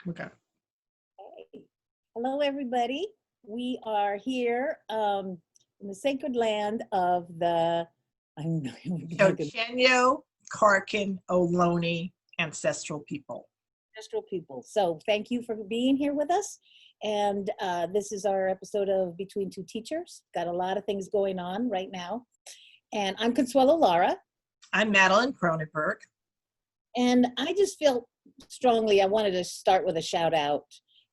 Okay. Hey. Hello, everybody. We are here in the sacred land of the I'm Chochenyo, Karkin, Ohlone ancestral people. ancestral people. So thank you for being here with us. And this is our episode of Between Two Teachers. Got a lot of things going on right now. And I'm Consuelo Lara. I'm Madeline Cronenberg. And I just feel strongly I wanted to start with a shout out.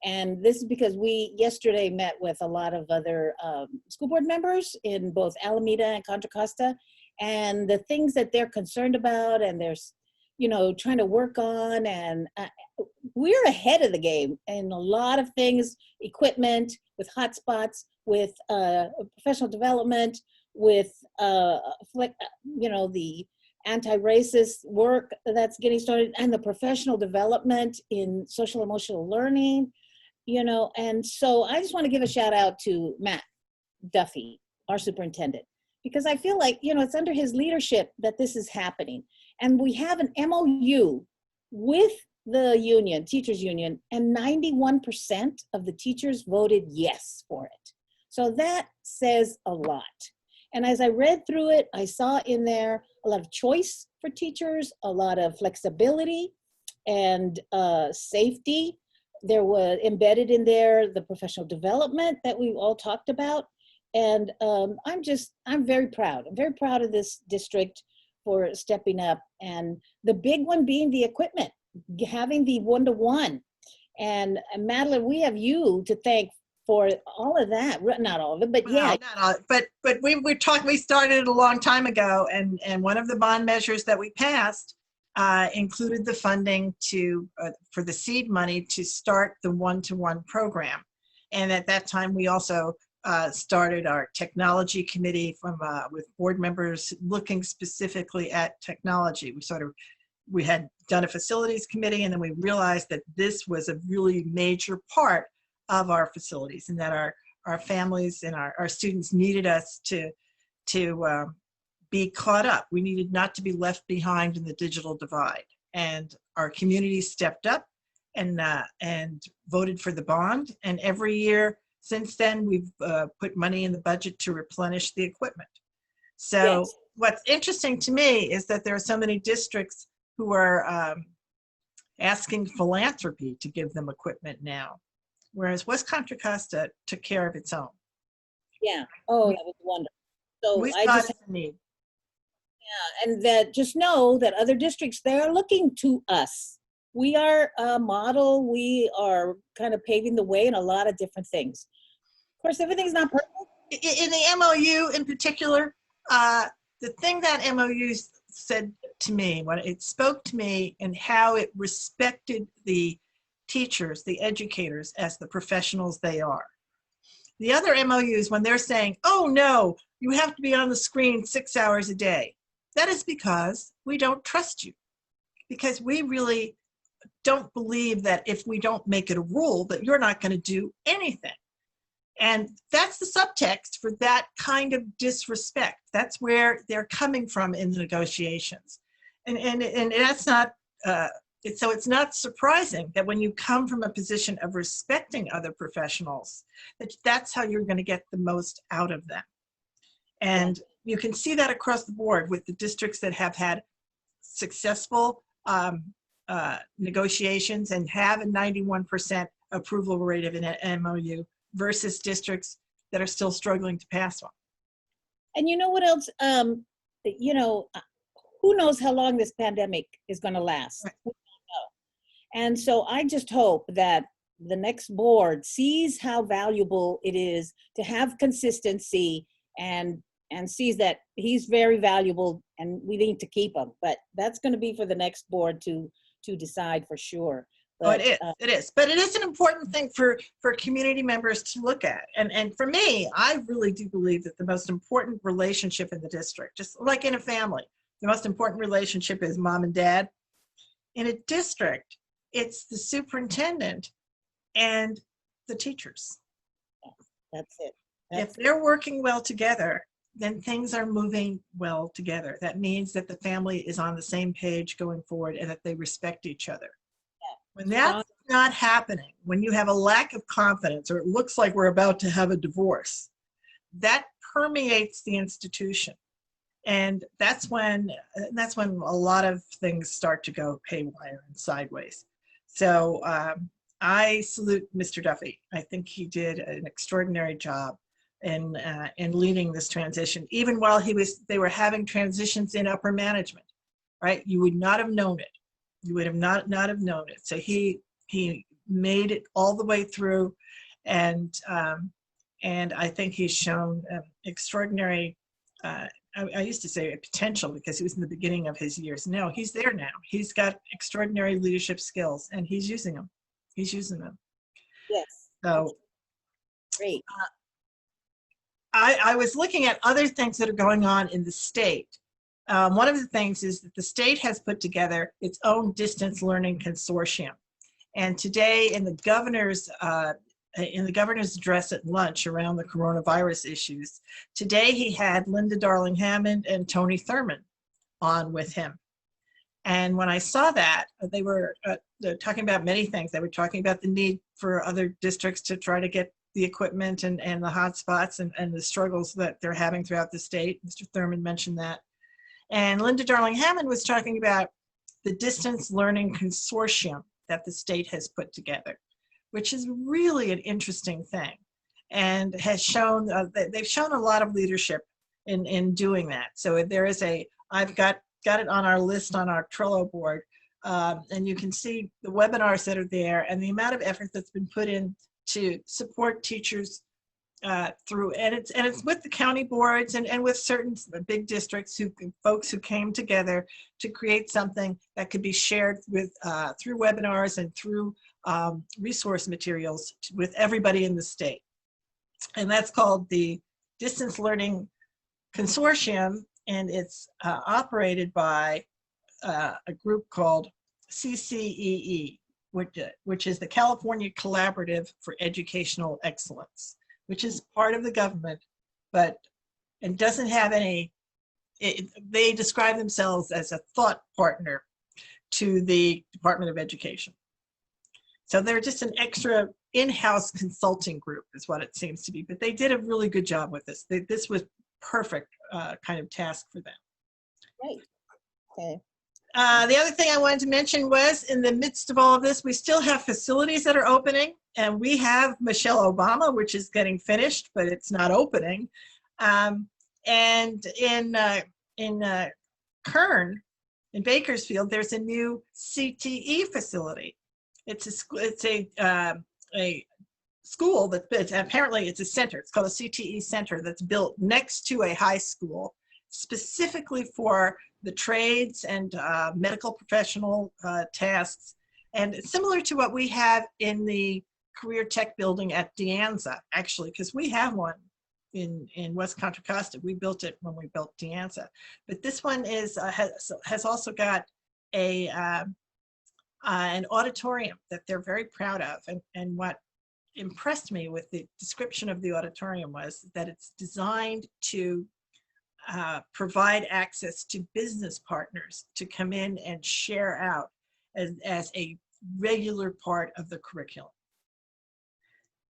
And this is because we yesterday met with a lot of other school board members in both Alameda and Contra Costa, and the things that they're concerned about and they're, trying to work on. And we're ahead of the game in a lot of things, equipment, with hotspots, with professional development, with, the anti-racist work that's getting started, and the professional development in social emotional learning, and so I just want to give a shout out to Matt Duffy, our superintendent, because I feel like, it's under his leadership that this is happening. And we have an MOU with the union, teachers union, and 91% of the teachers voted yes for it. So that says a lot. And as I read through it, I saw in there a lot of choice for teachers, a lot of flexibility and safety. There was embedded in there the professional development that we all talked about. And I'm very proud. I'm very proud of this district for stepping up. And the big one being the equipment, having the one-to-one. And Madeline, we have you to thank for all of that. Not all of it, but yeah. Not all, but we started it a long time ago, and one of the bond measures that we passed included the funding for the seed money to start the one-to-one program. And at that time, we also started our technology committee with board members looking specifically at technology. We had done a facilities committee, and then we realized that this was a really major part of our facilities, and that our families and our students needed us to be caught up. We needed not to be left behind in the digital divide. And our community stepped up and voted for the bond. And every year since then, we've put money in the budget to replenish the equipment. So yes. What's interesting to me is that there are so many districts who are asking philanthropy to give them equipment now, whereas West Contra Costa took care of its own. Yeah. Oh, that was wonderful. So we saw the need. Yeah, and that just know that other districts, they are looking to us. We are a model. We are kind of paving the way in a lot of different things. Of course, everything's not perfect. In the MOU in particular, the thing that MOU said to me, when it spoke to me and how it respected the teachers, the educators, as the professionals they are. The other MOUs, when they're saying, oh no, you have to be on the screen 6 hours a day, that is because we don't trust you. Because we really don't believe that if we don't make it a rule, that you're not going to do anything. And that's the subtext for that kind of disrespect. That's where they're coming from in the negotiations. And that's not, so it's not surprising that when you come from a position of respecting other professionals, that's how you're going to get the most out of them. And you can see that across the board with the districts that have had successful negotiations and have a 91% approval rate of an MOU versus districts that are still struggling to pass one. And you know what else? Who knows how long this pandemic is going to last? Right. We don't know. And so I just hope that the next board sees how valuable it is to have consistency and sees that he's very valuable and we need to keep him. But that's going to be for the next board to decide for sure. But, it is. But it is an important thing for community members to look at. And for me, I really do believe that the most important relationship in the district, just like in a family, the most important relationship is mom and dad. In a district, it's the superintendent and the teachers. That's it. If they're working well together, then things are moving well together. That means that the family is on the same page going forward and that they respect each other. When Strong. that's not happening, when you have a lack of confidence, or it looks like we're about to have a divorce, that permeates the institution. And that's when a lot of things start to go haywire and sideways. So I salute Mr. Duffy. I think he did an extraordinary job in leading this transition, even while they were having transitions in upper management, right? You would not have known it. You would have not have known it. So he made it all the way through, and I think he's shown extraordinary. I used to say potential because he was in the beginning of his years. No, he's there now. He's got extraordinary leadership skills, and he's using them. He's using them. Yes. So Great. I was looking at other things that are going on in the state. One of the things is that the state has put together its own distance learning consortium. And today in the governor's address at lunch around the coronavirus issues, today he had Linda Darling-Hammond and Tony Thurmond on with him. And when I saw that, they were talking about many things. They were talking about the need for other districts to try to get the equipment and the hot spots and the struggles that they're having throughout the state. Mr. Thurmond mentioned that. And Linda Darling-Hammond was talking about the distance learning consortium that the state has put together, which is really an interesting thing, and has shown they've shown a lot of leadership in doing that. So there is I've got it on our list on our Trello board, and you can see the webinars that are there and the amount of effort that's been put in to support teachers through, and it's with the county boards and with certain big districts folks who came together to create something that could be shared with through webinars and through resource materials with everybody in the state. And that's called the Distance Learning Consortium, and it's operated by a group called CCEE, which is the California Collaborative for Educational Excellence, which is part of the government, and doesn't have any, they describe themselves as a thought partner to the Department of Education. So they're just an extra in-house consulting group is what it seems to be, but they did a really good job with this. This was perfect kind of task for them. Great. Okay. The other thing I wanted to mention was, in the midst of all of this, we still have facilities that are opening, and we have Michelle Obama, which is getting finished, but it's not opening. And in Kern, in Bakersfield, there's a new CTE facility. It's a school that's apparently it's a center. It's called a CTE center that's built next to a high school, specifically for the trades and medical professional tasks, and similar to what we have in the Career Tech building at De Anza, actually, because we have one in West Contra Costa. We built it when we built De Anza, but this one has also got an auditorium that they're very proud of, and what impressed me with the description of the auditorium was that it's designed to provide access to business partners to come in and share out as a regular part of the curriculum.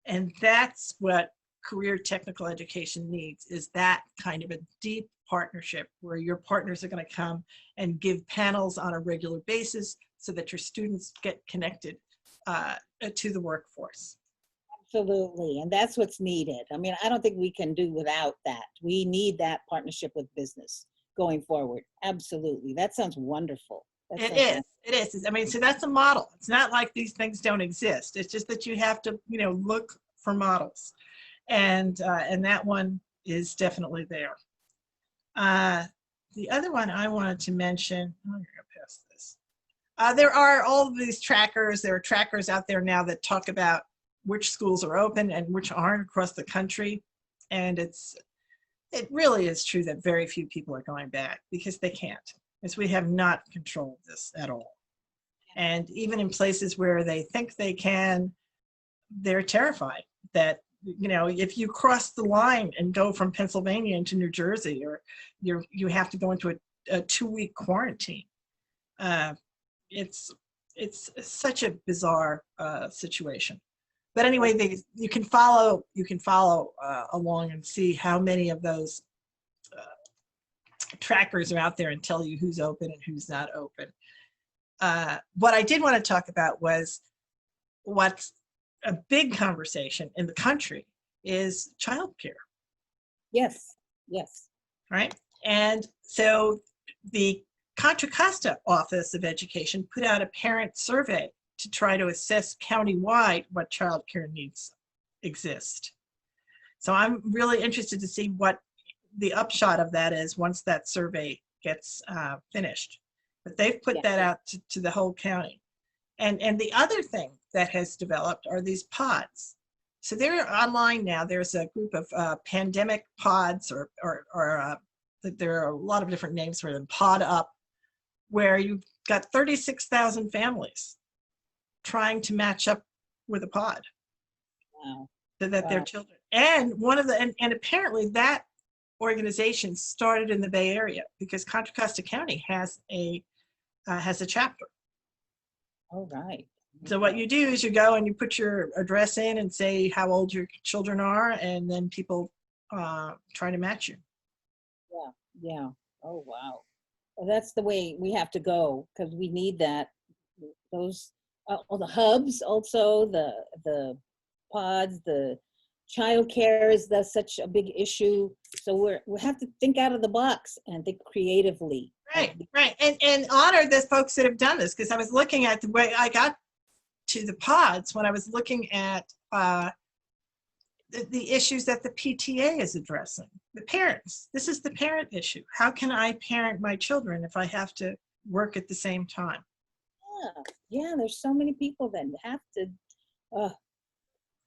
And that's what career technical education needs, is that kind of a deep partnership where your partners are going to come and give panels on a regular basis so that your students get connected to the workforce. Absolutely, and that's what's needed. I mean, I don't think we can do without that. We need that partnership with business going forward. Absolutely, that sounds wonderful. It is. I mean, so that's a model. It's not like these things don't exist. It's just that you have to, look for models, and that one is definitely there. The other one I wanted to mention. Oh, you're gonna pass this. There are all of these trackers. There are trackers out there now that talk about which schools are open and which aren't across the country. And it really is true that very few people are going back because they can't, because we have not controlled this at all. And even in places where they think they can, they're terrified that you know, if you cross the line and go from Pennsylvania into New Jersey, or you have to go into a 2-week quarantine. It's such a bizarre situation. But anyway, you can follow along and see how many of those trackers are out there and tell you who's open and who's not open. What I did want to talk about was what's a big conversation in the country is childcare. Yes, yes. Right? And so the Contra Costa Office of Education put out a parent survey to try to assess countywide what childcare needs exist. So I'm really interested to see what the upshot of that is once that survey gets finished. But they've put that out to the whole county. And the other thing that has developed are these pods. So they're online now. There's a group of pandemic pods, or there are a lot of different names for them, Pod Up, where you've got 36,000 families trying to match up with a pod. Wow. So that their children, and one of the, and apparently that organization started in the Bay Area because Contra Costa County has a chapter. All right. So what you do is you go and you put your address in and say how old your children are, and then people try to match you. Yeah, yeah. Oh, wow. Well, that's the way we have to go, because we need that. Those, all the hubs, also the pods, the childcare that's such a big issue. So we have to think out of the box and think creatively. Right, right, and honor the folks that have done this, because I was looking at the way I got to the pods when I was looking at the issues that the PTA is addressing. The parents, this is the parent issue. How can I parent my children if I have to work at the same time? Yeah, there's so many people that have to,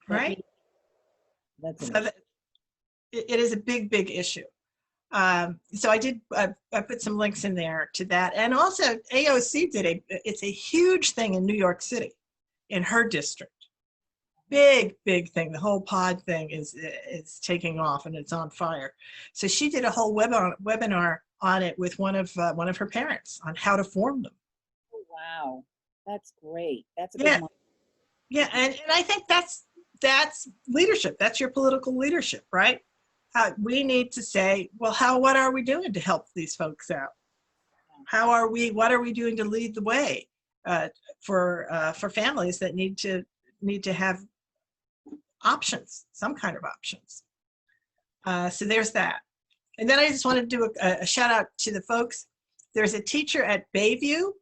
right? That's so that, it is a big, big issue. So I put some links in there to that. And also AOC did it's a huge thing in New York City, in her district. Big, big thing. The whole pod thing is taking off and it's on fire. So she did a whole webinar on it with one of her parents on how to form them. Oh, wow, that's great. That's a good one. Yeah, and I think that's leadership. That's your political leadership, right? We need to say, well, what are we doing to help these folks out? What are we doing to lead the way for families that need to have options, some kind of options. So there's that. And then I just want to do a shout out to the folks. There's a teacher at Bayview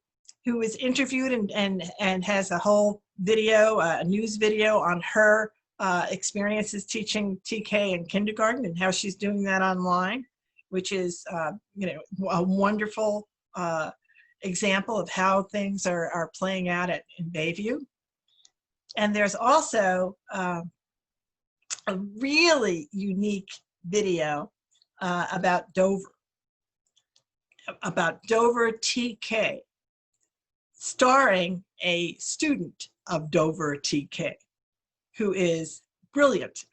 who was interviewed and has a whole video, a news video on her experiences teaching TK in kindergarten and how she's doing that online, which is a wonderful example of how things are playing out in Bayview. And there's also a really unique video about Dover TK, starring a student of Dover TK who is brilliant,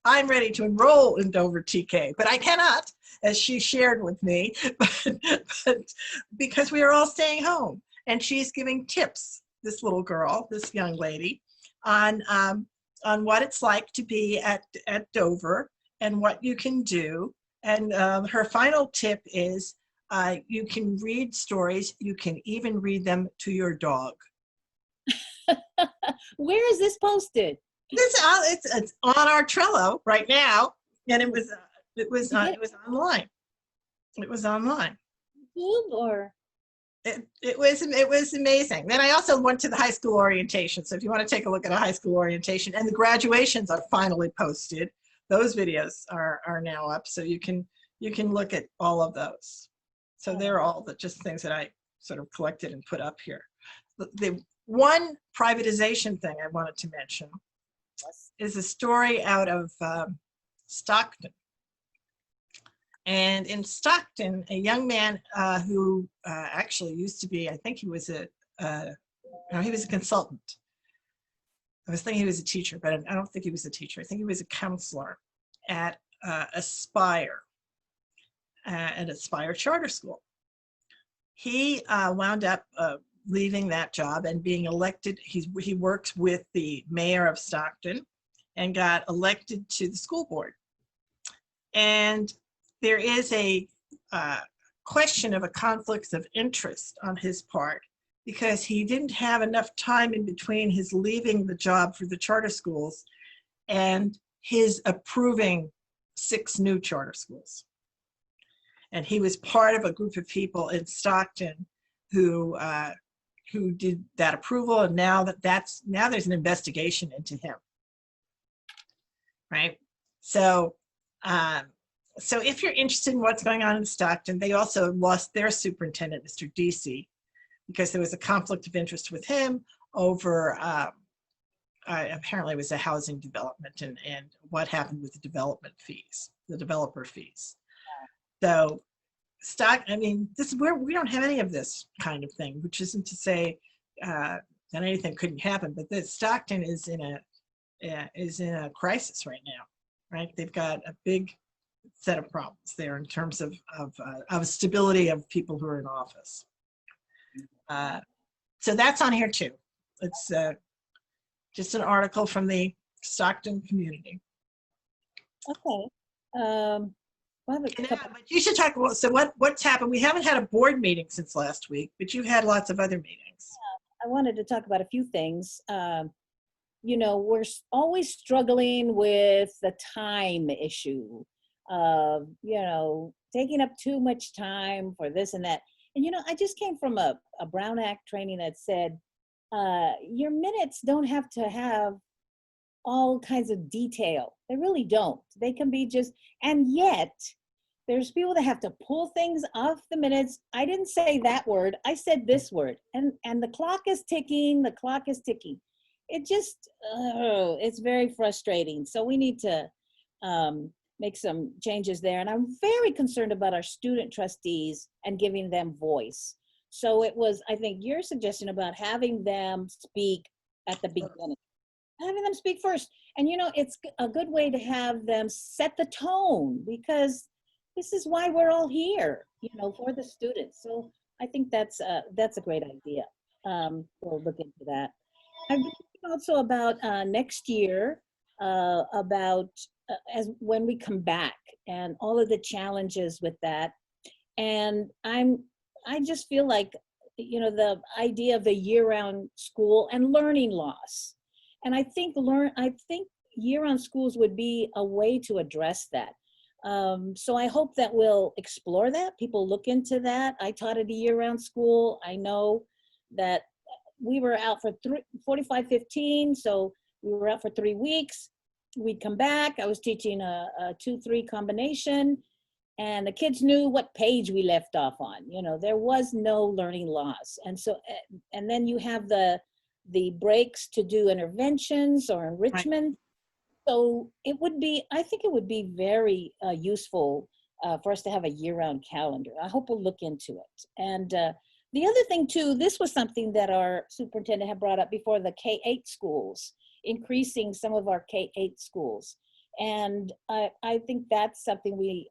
I'm ready to enroll in Dover TK, but I cannot, as she shared with me, but because we are all staying home. And she's giving tips, this little girl, this young lady, on what it's like to be at Dover and what you can do. And her final tip is you can read stories, you can even read them to your dog. Where is this posted? It's on our Trello right now, and it was online. It was online. Or it was amazing. Then I also went to the high school orientation. So if you want to take a look at a high school orientation, and the graduations are finally posted. Those videos are now up, so you can look at all of those. So they're all just things that I sort of collected and put up here. The one privatization thing I wanted to mention is a story out of Stockton. And in Stockton, a young man who actually used to be, I think he was a consultant I was thinking he was a teacher, but I don't think he was a teacher. I think he was a counselor at Aspire, at Aspire Charter School. He wound up leaving that job and being elected. He worked with the mayor of Stockton and got elected to the school board. And there is a question of a conflict of interest on his part, because he didn't have enough time in between his leaving the job for the charter schools and his approving 6 new charter schools. And he was part of a group of people in Stockton who did that approval, and now there's an investigation into him, right? So so if you're interested in what's going on in Stockton, they also lost their superintendent, Mr. Deasy, because there was a conflict of interest with him over apparently it was a housing development and what happened with the development fees, the developer fees. So I mean, this is where we don't have any of this kind of thing, which isn't to say that anything couldn't happen, but that Stockton is in a crisis right now, right? They've got a big set of problems there in terms of stability of people who are in office. So that's on here too. It's just an article from the Stockton community. Okay. I have a couple. But you should talk about, so what's happened? We haven't had a board meeting since last week, but you've had lots of other meetings. I wanted to talk about a few things. You know, we're always struggling with the time issue of, you know, taking up too much time for this and that. And, you know, I just came from a Brown Act training that said, your minutes don't have to have all kinds of detail. They really don't. They can be just, and yet there's people that have to pull things off the minutes. I didn't say that word. I said this word. And the clock is ticking. The clock is ticking. It just, it's very frustrating. So we need to make some changes there. And I'm very concerned about our student trustees and giving them voice. So it was, I think, your suggestion about having them speak at the beginning, having them speak first. And, you know, it's a good way to have them set the tone, because this is why we're all here, you know, for the students. So I think that's a great idea. We'll look into that. I'm thinking also about next year, about as when we come back and all of the challenges with that. And I just feel like, you know, the idea of the year-round school and learning loss. And I think year-round schools would be a way to address that. So I hope that we'll explore that. People look into that. I taught at a year-round school. I know that we were out for 45-15, so we were out for 3 weeks. We'd come back. I was teaching a 2-3 combination, and the kids knew what page we left off on. You know, there was no learning loss. And so, and then you have the breaks to do interventions or enrichment. Right. So it would be, I think it would be very useful for us to have a year-round calendar. I hope we'll look into it. And the other thing too, this was something that our superintendent had brought up before, the K-8 schools, increasing some of our K-8 schools. And I think that's something we,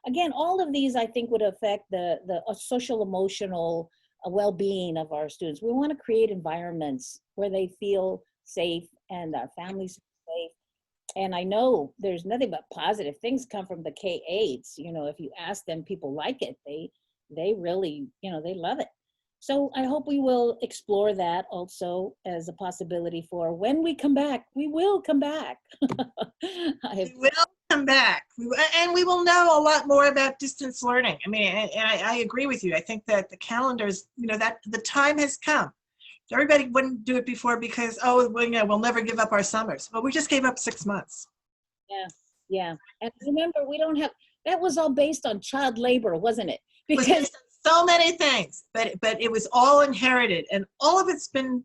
again, all of these I think would affect the social emotional well-being of our students. We want to create environments where they feel safe and our families are safe. And I know there's nothing but positive things come from the K-8s. You know, if you ask them, people like it. They really, you know, they love it. So I hope we will explore that also as a possibility for when we come back. We will come back. We will come back. And we will know a lot more about distance learning. I mean, and I agree with you. I think that the calendars, you know, that the time has come. Everybody wouldn't do it before because, oh, well, you know, we'll never give up our summers. But we just gave up 6 months. Yeah, yeah. And remember, we don't have, that was all based on child labor, wasn't it? Because so many things, but it was all inherited, and all of it's been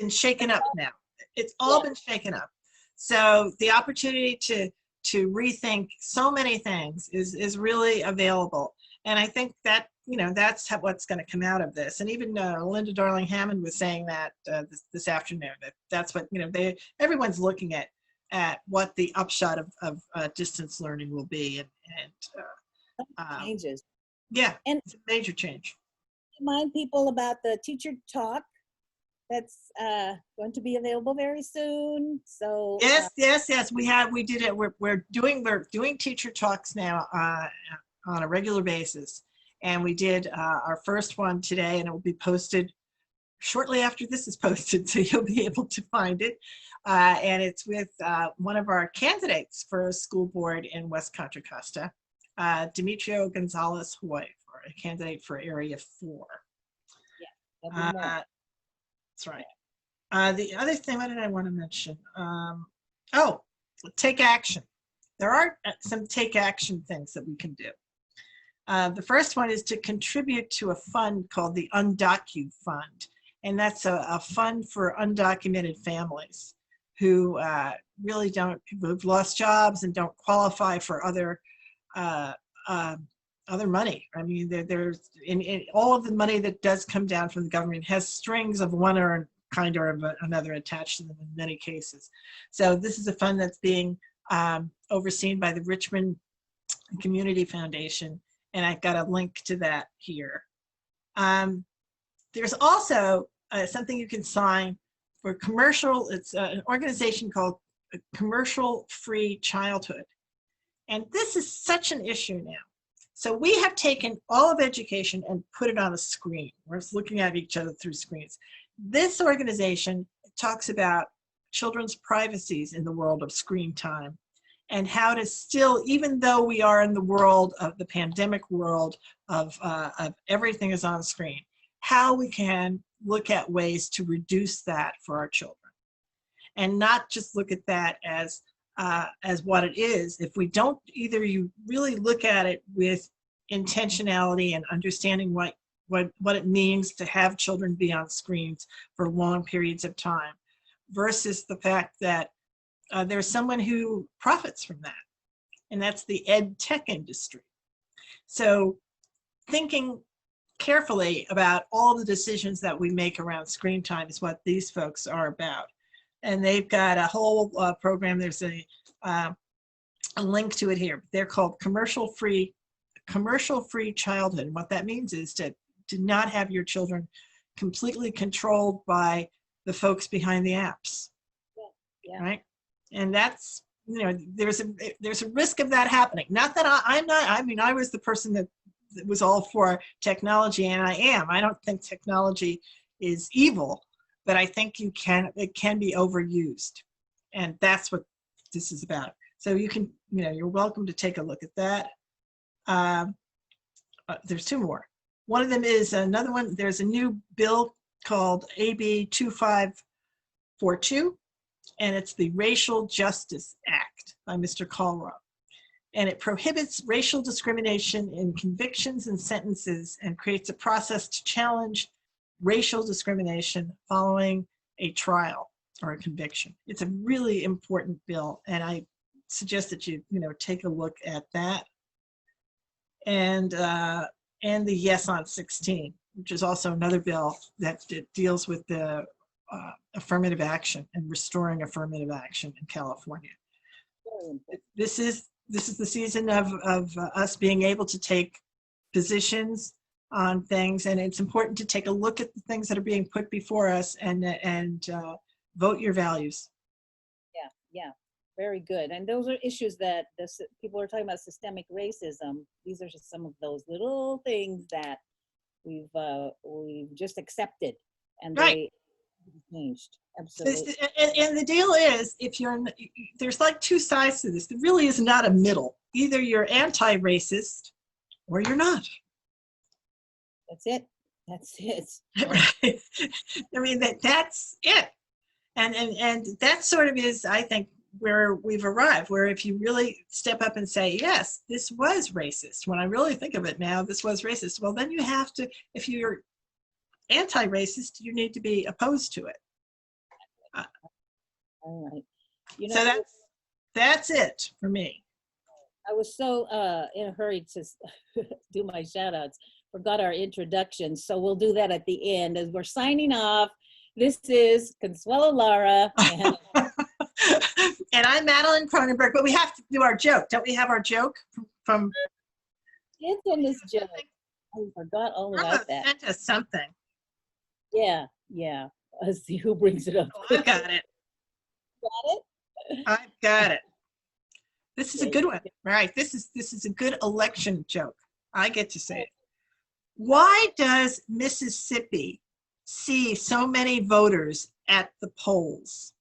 shaken up now. It's all been shaken up. So the opportunity to rethink so many things is really available. And I think that, that's what's going to come out of this. And even Linda Darling Hammond was saying that this afternoon, that's what, everyone's looking at what the upshot of distance learning will be. Changes. Yeah, And it's a major change. remind people about the teacher talk that's going to be available very soon. So Yes. We did it. We're doing teacher talks now on a regular basis, and we did our first one today, and it will be posted shortly after this is posted, so you'll be able to find it. And it's with one of our candidates for school board in West Contra Costa, Demetrio Gonzalez Hoy, for a candidate for Area 4. yeah, That's right. The other thing, what did I want to mention? Take action. There are some take action things that we can do. The first one is to contribute to a fund called the Undocu Fund. And that's a fund for undocumented families who really who've lost jobs and don't qualify for other money. I mean, there's in all of the money that does come down from the government has strings of one or kind or another attached to them in many cases. So this is a fund that's being overseen by the Richmond Community Foundation, and I've got a link to that here. There's also something you can sign for commercial. It's an organization called Commercial Free Childhood. And this is such an issue now. So we have taken all of education and put it on a screen. We're just looking at each other through screens. This organization talks about children's privacies in the world of screen time and how to still, even though we are in the world of the pandemic world of everything is on screen, how we can look at ways to reduce that for our children and not just look at that as what it is. If we don't, either you really look at it with intentionality and understanding what it means to have children be on screens for long periods of time versus the fact that there's someone who profits from that, and that's the ed tech industry. So thinking carefully about all the decisions that we make around screen time is what these folks are about. And they've got a whole program. There's a link to it here. They're called Commercial Free Childhood. And what that means is to not have your children completely controlled by the folks behind the apps. Yeah. Right? And that's, there's a risk of that happening. Not that I was the person that was all for technology, and I am. I don't think technology is evil, but I think it can be overused. And that's what this is about. So you can, you're welcome to take a look at that. There's two more. One of them is another one. There's a new bill called AB 2542, and it's the Racial Justice Act by Mr. Colroy. And it prohibits racial discrimination in convictions and sentences and creates a process to challenge racial discrimination following a trial or a conviction. It's a really important bill, and I suggest that you take a look at that. And the Yes on 16, which is also another bill that deals with the affirmative action and restoring affirmative action in California. This is the season of us being able to take positions on things, and it's important to take a look at the things that are being put before us and vote your values. Yeah, very good. And those are issues that people are talking about. Systemic racism. These are just some of those little things that we've just accepted, and right. They changed. Absolutely. And the deal is, there's like two sides to this. There really is not a middle. Either you're anti-racist or you're not. That's it. Right. I mean, that's it. And that sort of is, I think, where we've arrived, where if you really step up and say, yes, this was racist. When I really think of it now, this was racist. Well, then you have to, if you're anti-racist, you need to be opposed to it. All right. So that's it for me. I was so in a hurry to do my shout outs. Forgot our introduction. So we'll do that at the end as we're signing off. This is Consuelo Lara. And And I'm Madeline Cronenberg, but we have to do our joke. Don't we have our joke from it's in this joke. I forgot all Irma about that. sent us something. Yeah, yeah. Let's see who brings it up. Oh, I got it. Got it? I've got it. This is a good one. All right. This is a good election joke. I get to say it. Why does Mississippi see so many voters at the polls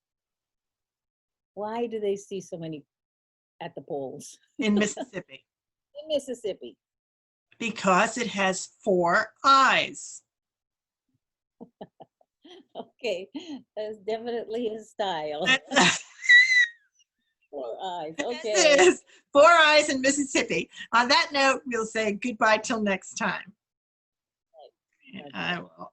Why do they see so many at the polls in Mississippi? in Mississippi? Because it has 4 eyes. Okay, that's definitely his style. 4 eyes. Okay. This is 4 eyes in Mississippi. On that note, we'll say goodbye till next time. Right. I will.